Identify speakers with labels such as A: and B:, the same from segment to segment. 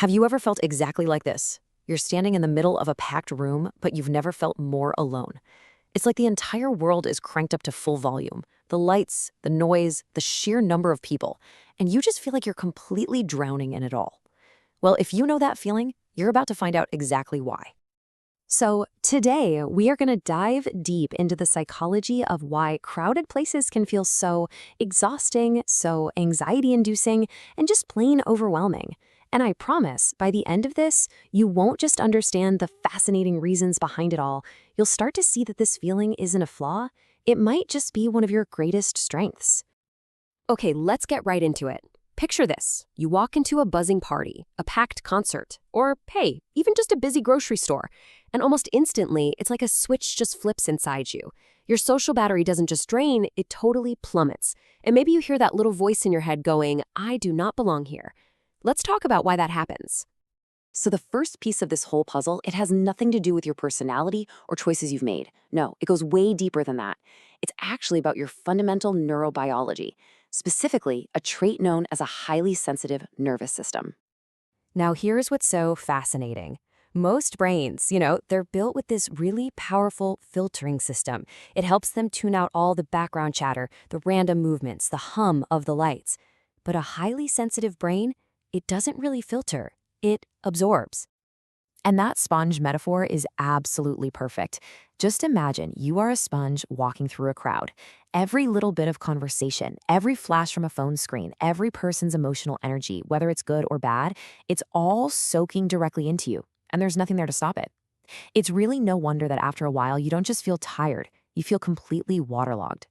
A: Have you ever felt exactly like this? You're standing in the middle of a packed room, but you've never felt more alone. It's like the entire world is cranked up to full volume. The lights, the noise, the sheer number of people, and you just feel like you're completely drowning in it all. Well, if you know that feeling, you're about to find out exactly why. So, today we are going to dive deep into the psychology of why crowded places can feel so exhausting, so anxiety inducing, and just plain overwhelming. And I promise, by the end of this, you won't just understand the fascinating reasons behind it all. You'll start to see that this feeling isn't a flaw, it might just be one of your greatest strengths. Okay, let's get right into it. Picture this. You walk into a buzzing party, a packed concert, or, hey, even just a busy grocery store, and almost instantly, it's like a switch just flips inside you. Your social battery doesn't just drain, it totally plummets. And maybe you hear that little voice in your head going, I do not belong here. Let's talk about why that happens. So the first piece of this whole puzzle, it has nothing to do with your personality or choices you've made. No, it goes way deeper than that. It's actually about your fundamental neurobiology, specifically a trait known as a highly sensitive nervous system. Now here's what's so fascinating. Most brains, they're built with this really powerful filtering system. It helps them tune out all the background chatter, the random movements, the hum of the lights. But a highly sensitive brain, it doesn't really filter, it absorbs. And that sponge metaphor is absolutely perfect. Just imagine you are a sponge walking through a crowd. Every little bit of conversation, every flash from a phone screen, every person's emotional energy, whether it's good or bad, it's all soaking directly into you, and there's nothing there to stop it. It's really no wonder that after a while, you don't just feel tired, you feel completely waterlogged.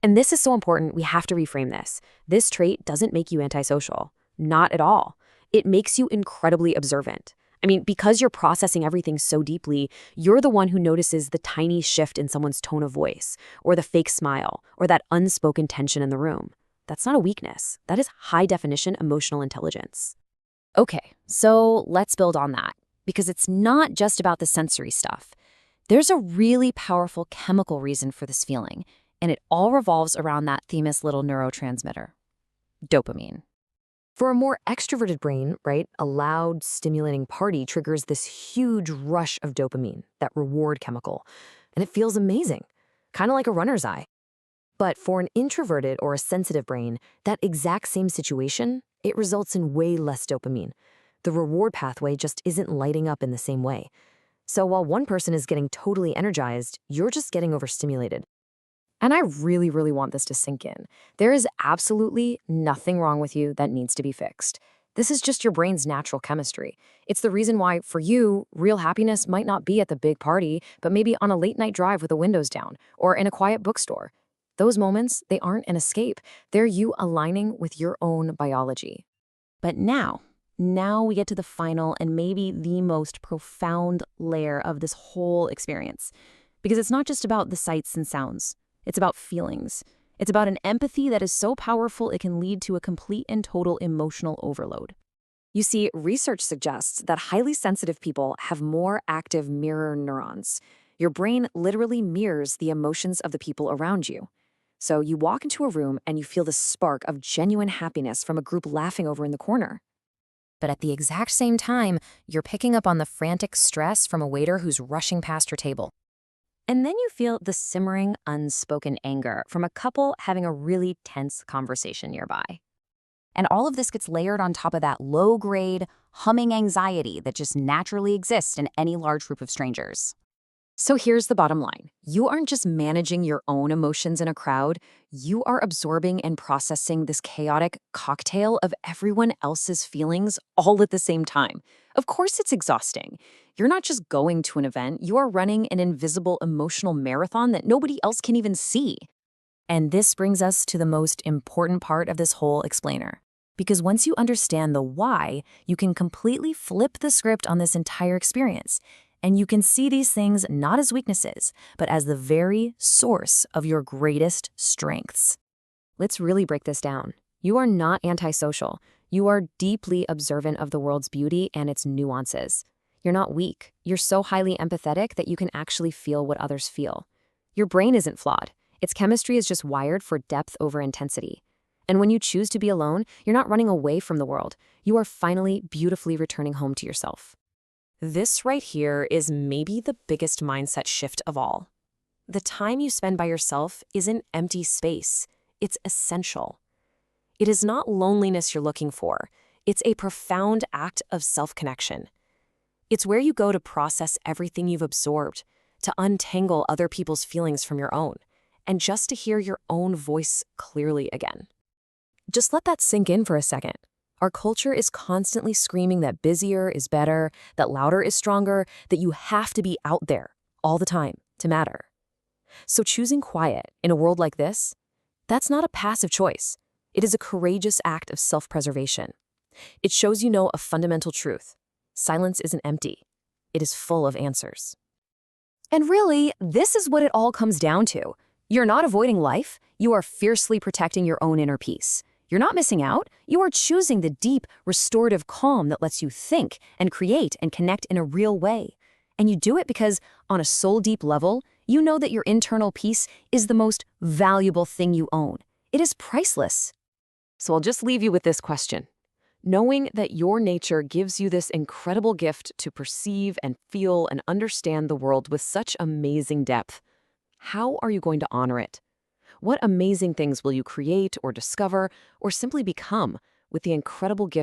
A: And this is so important, we have to reframe this. This trait doesn't make you antisocial. Not at all. It makes you incredibly observant. Because you're processing everything so deeply, you're the one who notices the tiny shift in someone's tone of voice, or the fake smile, or that unspoken tension in the room. That's not a weakness. That is high-definition emotional intelligence. Okay, so let's build on that, because it's not just about the sensory stuff. There's a really powerful chemical reason for this feeling, and it all revolves around that famous little neurotransmitter, dopamine. For a more extroverted brain, right, a loud, stimulating party triggers this huge rush of dopamine, that reward chemical, and it feels amazing, kind of like a runner's high. But for an introverted or a sensitive brain, that exact same situation, it results in way less dopamine. The reward pathway just isn't lighting up in the same way. So while one person is getting totally energized, you're just getting overstimulated. And I really, really want this to sink in. There is absolutely nothing wrong with you that needs to be fixed. This is just your brain's natural chemistry. It's the reason why, for you, real happiness might not be at the big party, but maybe on a late-night drive with the windows down, or in a quiet bookstore. Those moments, they aren't an escape. They're you aligning with your own biology. But now we get to the final and maybe the most profound layer of this whole experience. Because it's not just about the sights and sounds. It's about feelings. It's about an empathy that is so powerful it can lead to a complete and total emotional overload. You see, research suggests that highly sensitive people have more active mirror neurons. Your brain literally mirrors the emotions of the people around you. So you walk into a room and you feel the spark of genuine happiness from a group laughing over in the corner. But at the exact same time, you're picking up on the frantic stress from a waiter who's rushing past your table. And then you feel the simmering, unspoken anger from a couple having a really tense conversation nearby. And all of this gets layered on top of that low-grade, humming anxiety that just naturally exists in any large group of strangers. So here's the bottom line. You aren't just managing your own emotions in a crowd, you are absorbing and processing this chaotic cocktail of everyone else's feelings all at the same time. Of course it's exhausting. You're not just going to an event, you are running an invisible emotional marathon that nobody else can even see. And this brings us to the most important part of this whole explainer. Because once you understand the why, you can completely flip the script on this entire experience. And you can see these things not as weaknesses, but as the very source of your greatest strengths. Let's really break this down. You are not antisocial. You are deeply observant of the world's beauty and its nuances. You're not weak. You're so highly empathetic that you can actually feel what others feel. Your brain isn't flawed. Its chemistry is just wired for depth over intensity. And when you choose to be alone, you're not running away from the world. You are finally beautifully returning home to yourself. This right here is maybe the biggest mindset shift of all. The time you spend by yourself isn't empty space. It's essential. It is not loneliness you're looking for. It's a profound act of self-connection. It's where you go to process everything you've absorbed, to untangle other people's feelings from your own, and just to hear your own voice clearly again. Just let that sink in for a second. Our culture is constantly screaming that busier is better, that louder is stronger, that you have to be out there all the time to matter. So choosing quiet in a world like this, that's not a passive choice. It is a courageous act of self-preservation. It shows you know a fundamental truth. Silence isn't empty. It is full of answers. And really, this is what it all comes down to. You're not avoiding life. You are fiercely protecting your own inner peace. You're not missing out. You are choosing the deep, restorative calm that lets you think and create and connect in a real way. And you do it because, on a soul-deep level, you know that your internal peace is the most valuable thing you own. It is priceless. So I'll just leave you with this question. Knowing that your nature gives you this incredible gift to perceive and feel and understand the world with such amazing depth, how are you going to honor it? What amazing things will you create or discover or simply become with the incredible gift